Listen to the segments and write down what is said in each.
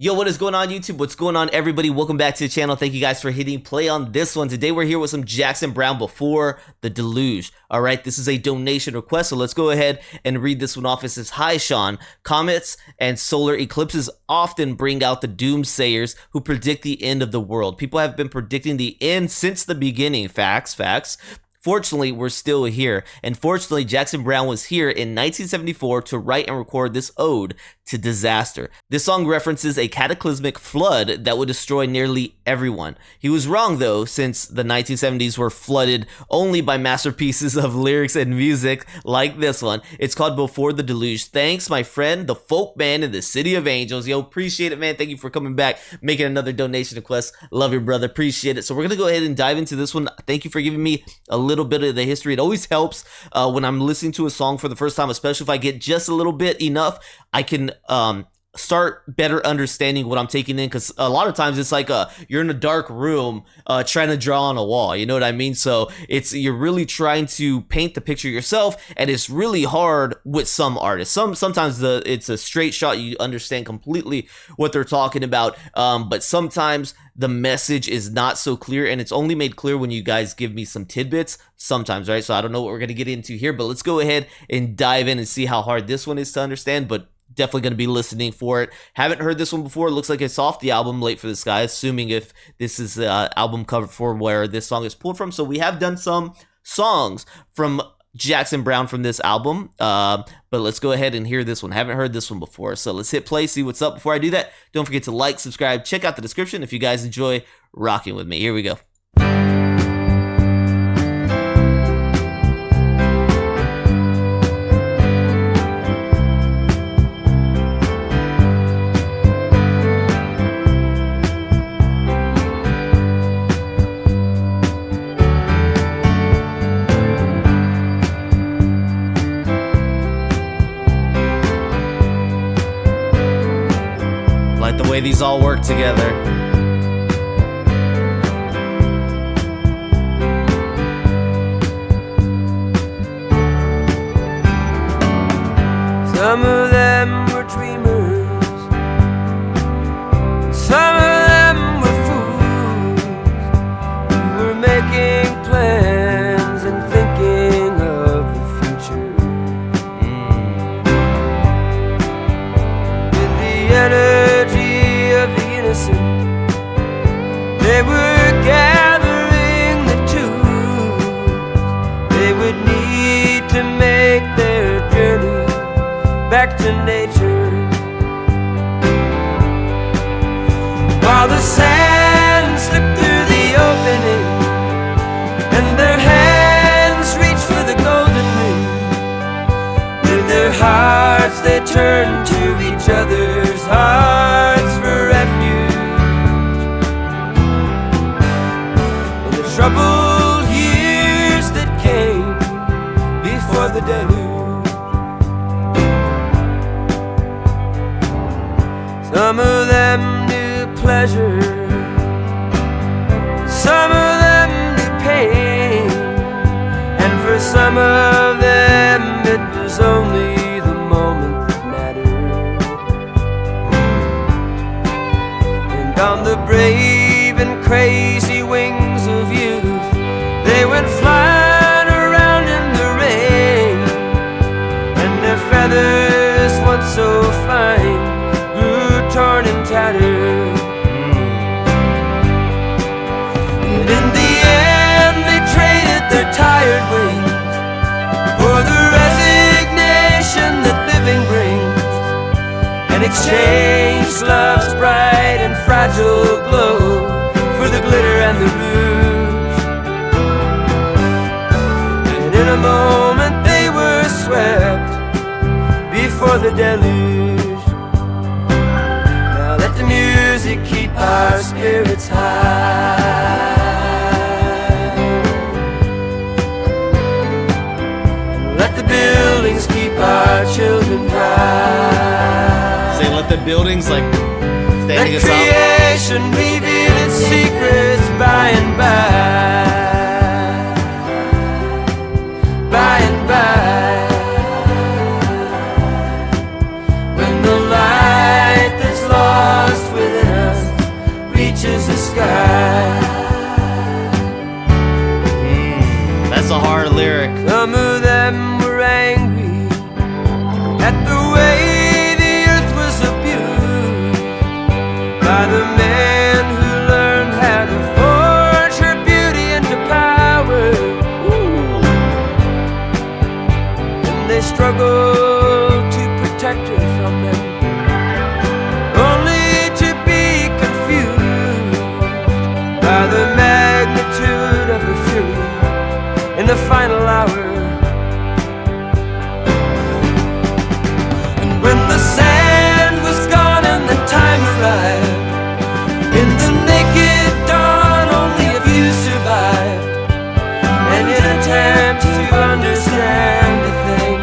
Yo, what is going on YouTube? What's going on everybody? Welcome back to the channel. Thank you guys for hitting play on this one. Today we're here with some Jackson Browne before the Deluge. All right, this is a donation request, so let's go ahead and read this one off. It says, "Hi Sean, comets and solar eclipses often bring out the doomsayers who predict the end of the world. People have been predicting the end since the beginning. Facts. Fortunately, we're still here, and fortunately, Jackson Browne was here in 1974 to write and record this ode to disaster. This song references a cataclysmic flood that would destroy nearly everyone. He was wrong, though, since the 1970s were flooded only by masterpieces of lyrics and music like this one. It's called Before the Deluge. Thanks, my friend, the folk man in the City of Angels." Yo, appreciate it, man. Thank you for coming back, making another donation request. Love your brother. Appreciate it. So we're going to go ahead and dive into this one. Thank you for giving me a little bit of the history. It always helps when I'm listening to a song for the first time, especially if I get just a little bit enough, I can start better understanding what I'm taking in, because a lot of times it's like you're in a dark room trying to draw on a wall, you know what I mean? So you're really trying to paint the picture yourself, and it's really hard with some artists. Sometimes it's a straight shot, you understand completely what they're talking about, but sometimes the message is not so clear, and it's only made clear when you guys give me some tidbits sometimes, right? So I don't know what we're gonna get into here, but let's go ahead and dive in and see how hard this one is to understand, but definitely going to be listening for it. Haven't heard this one before. It looks like it's off the album Late for the Sky, assuming if this is the album cover for where this song is pulled from. So we have done some songs from Jackson Browne from this album, but let's go ahead and hear this one. Haven't heard this one before, so let's hit play, see what's up. Before I do that, don't forget to like, subscribe, check out the description if you guys enjoy rocking with me. Here we go. The way these all work together. Some of them were dreamers, some of them were fools, who were making plans and thinking of the future. With the energy of the innocent, they were gathering the tools they would need to make their journey back to nature. While the sand slipped through the opening and their hands reached for the golden ring, with their hearts they turned to each other's hearts for refuge. In the troubled years that came before the deluge, some of them knew pleasure, some of them knew pain, and for some of them it was only the moment that mattered. And on the brave and crazy wings of youth, they went flying around in the rain, and their feathers, once so fine, torn and tattered. And in the end they traded their tired wings for the resignation that living brings, and exchanged love's bright and fragile glow for the glitter and the rouge. And in a moment they were swept before the deluge. Let the music keep our spirits high, let the buildings keep our children dry. Say, let the buildings like standing us up. Let creation reveal its secrets by and by. By and by. When the light that's lost the man who learned how to forge her beauty into power. Ooh. And they struggled to protect her from them, only to be confused by the magnitude of her fury in the final hour. And when the sand was gone and the time arrived, in the naked dawn only a few survived. And in attempts to understand a thing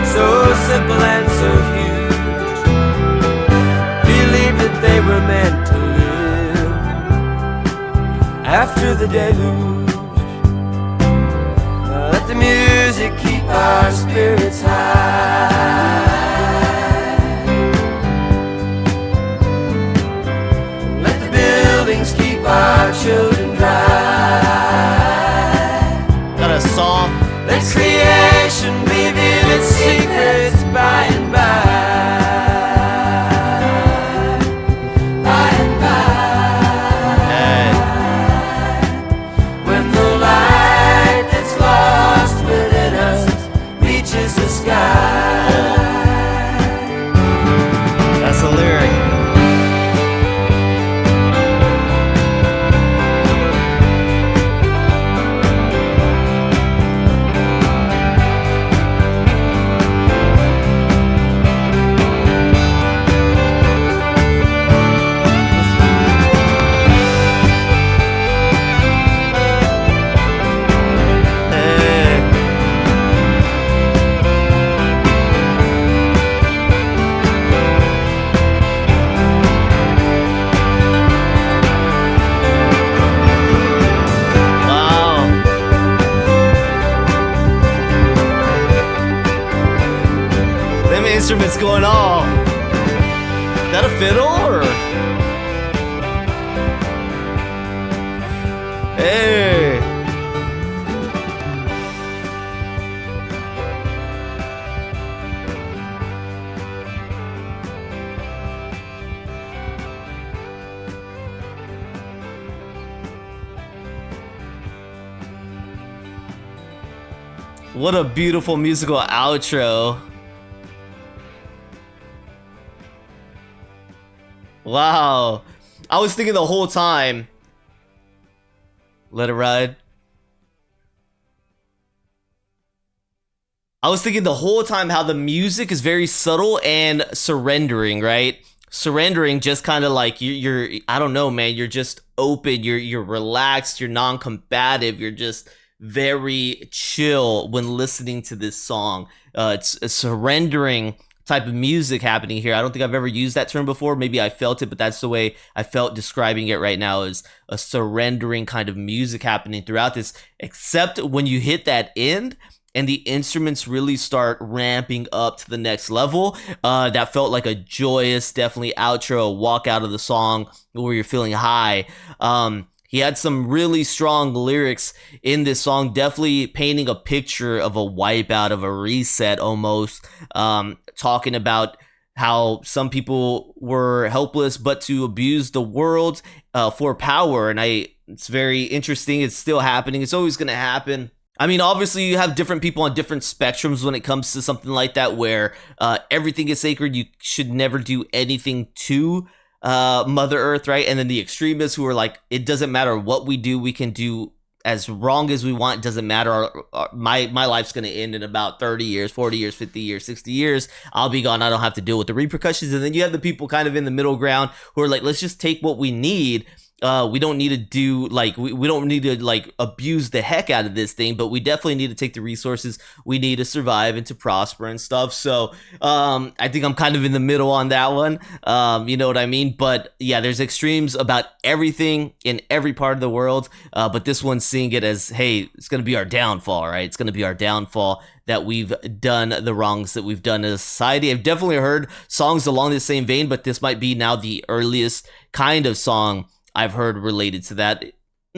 so simple and so huge, believed that they were meant to live after the deluge. Let the music keep our spirits high. Let the buildings keep our children dry. Got a soft. Let creation reveal its secrets by and by. By and by. When the light that's lost within us reaches the sky. That's a lyric. Instruments going off. Is that a fiddle or? Hey. What a beautiful musical outro. Wow. I was thinking the whole time. Let it ride. I was thinking the whole time how the music is very subtle and surrendering, right? Surrendering, just kind of like you're I don't know, man, you're just open, you're relaxed, you're non-combative, you're just very chill when listening to this song. It's a surrendering type of music happening here. I don't think I've ever used that term before. Maybe I felt it, but that's the way I felt describing it right now, is a surrendering kind of music happening throughout this, except when you hit that end and the instruments really start ramping up to the next level. That felt like a joyous, definitely outro, a walk out of the song where you're feeling high. He had some really strong lyrics in this song, definitely painting a picture of a wipeout, of a reset almost, talking about how some people were helpless but to abuse the world for power. And it's very interesting. It's still happening. It's always going to happen. I mean, obviously, you have different people on different spectrums when it comes to something like that, where everything is sacred. You should never do anything to Mother Earth, right? And then the extremists who are like, it doesn't matter what we do, we can do as wrong as we want, doesn't matter. My life's going to end in about 30 years, 40 years, 50 years, 60 years. I'll be gone. I don't have to deal with the repercussions. And then you have the people kind of in the middle ground who are like, let's just take what we need. We don't need to do like we don't need to like abuse the heck out of this thing, but we definitely need to take the resources we need to survive and to prosper and stuff. So I think I'm kind of in the middle on that one. You know what I mean? But yeah, there's extremes about everything in every part of the world. But this one's seeing it as, hey, it's gonna be our downfall, right? It's gonna be our downfall that we've done the wrongs that we've done as a society. I've definitely heard songs along the same vein, but this might be now the earliest kind of song I've heard related to that.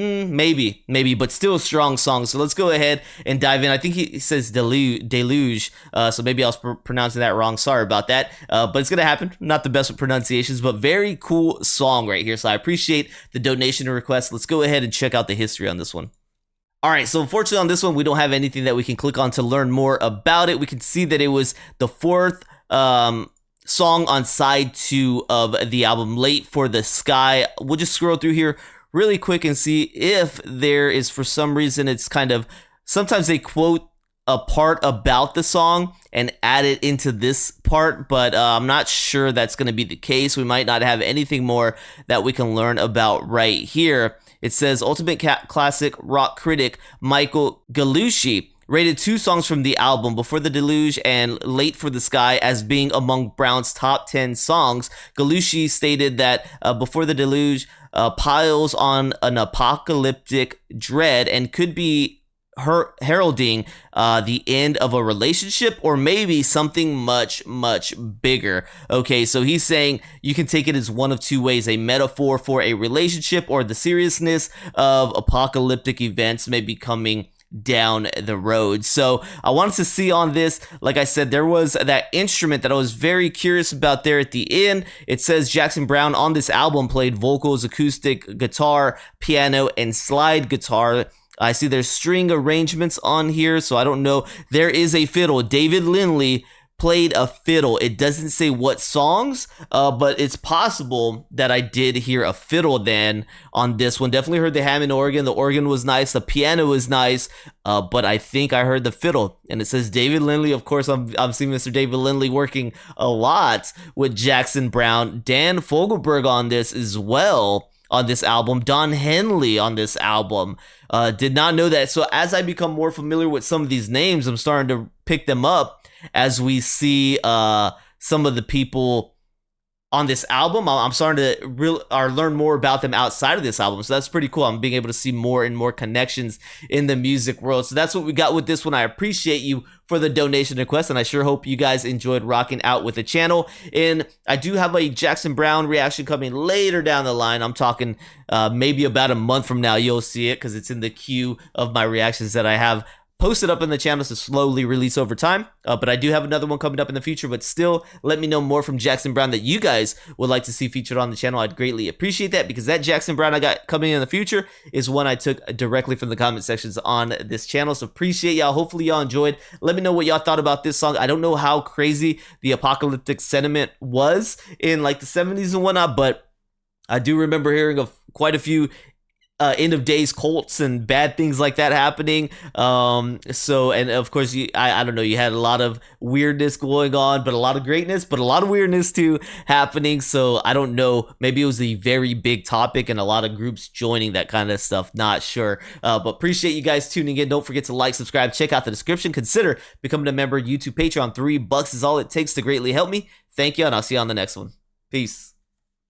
Maybe, but still a strong song. So let's go ahead and dive in. I think he says Deluge, so maybe I was pronouncing that wrong. Sorry about that, but it's gonna happen. Not the best with pronunciations, but very cool song right here. So I appreciate the donation request. Let's go ahead and check out the history on this one. All right, so unfortunately on this one, we don't have anything that we can click on to learn more about it. We can see that it was the fourth song on side 2 of the album, Late for the Sky. We'll just scroll through here really quick and see if there is, for some reason, it's kind of, sometimes they quote a part about the song and add it into this part, but I'm not sure that's going to be the case. We might not have anything more that we can learn about right here. It says Ultimate Classic Rock critic Michael Galucci rated 2 songs from the album, Before the Deluge and Late for the Sky, as being among Browne's top 10 songs. Galucci stated that Before the Deluge piles on an apocalyptic dread and could be heralding the end of a relationship, or maybe something much bigger. Okay, so he's saying you can take it as one of 2 ways: a metaphor for a relationship, or the seriousness of apocalyptic events may be coming down the road. So I wanted to see on this, like I said, there was that instrument that I was very curious about there at the end. It says Jackson Browne on this album played vocals, acoustic guitar, piano, and slide guitar. I see there's string arrangements on here, so I don't know. There is a fiddle. David Lindley played a fiddle. It doesn't say what songs, but it's possible that I did hear a fiddle then on this one. Definitely heard the Hammond organ. The organ was nice. The piano was nice, but I think I heard the fiddle. And it says David Lindley. Of course, I'm seeing Mr. David Lindley working a lot with Jackson Browne. Dan Fogelberg on this as well, on this album. Don Henley on this album. Did not know that. So as I become more familiar with some of these names, I'm starting to pick them up as we see some of the people on this album. I'm starting to learn more about them outside of this album. So that's pretty cool. I'm being able to see more and more connections in the music world. So that's what we got with this one. I appreciate you for the donation request, and I sure hope you guys enjoyed rocking out with the channel. And I do have a Jackson Browne reaction coming later down the line. I'm talking maybe about a month from now. You'll see it because it's in the queue of my reactions that I have posted up in the channel to slowly release over time, but I do have another one coming up in the future. But still, let me know more from Jackson Browne that you guys would like to see featured on the channel. I'd greatly appreciate that, because that Jackson Browne I got coming in the future is one I took directly from the comment sections on this channel. So appreciate y'all. Hopefully y'all enjoyed. Let me know what y'all thought about this song. I don't know how crazy the apocalyptic sentiment was in like the 70s and whatnot, but I do remember hearing of quite a few end of days cults and bad things like that happening. So, and of course, I don't know, you had a lot of weirdness going on, but a lot of greatness, but a lot of weirdness too happening. So I don't know, maybe it was a very big topic and a lot of groups joining that kind of stuff. Not sure, but appreciate you guys tuning in. Don't forget to like, subscribe, check out the description, consider becoming a member. YouTube, Patreon, $3 is all it takes to greatly help me. Thank you, and I'll see you on the next one. Peace.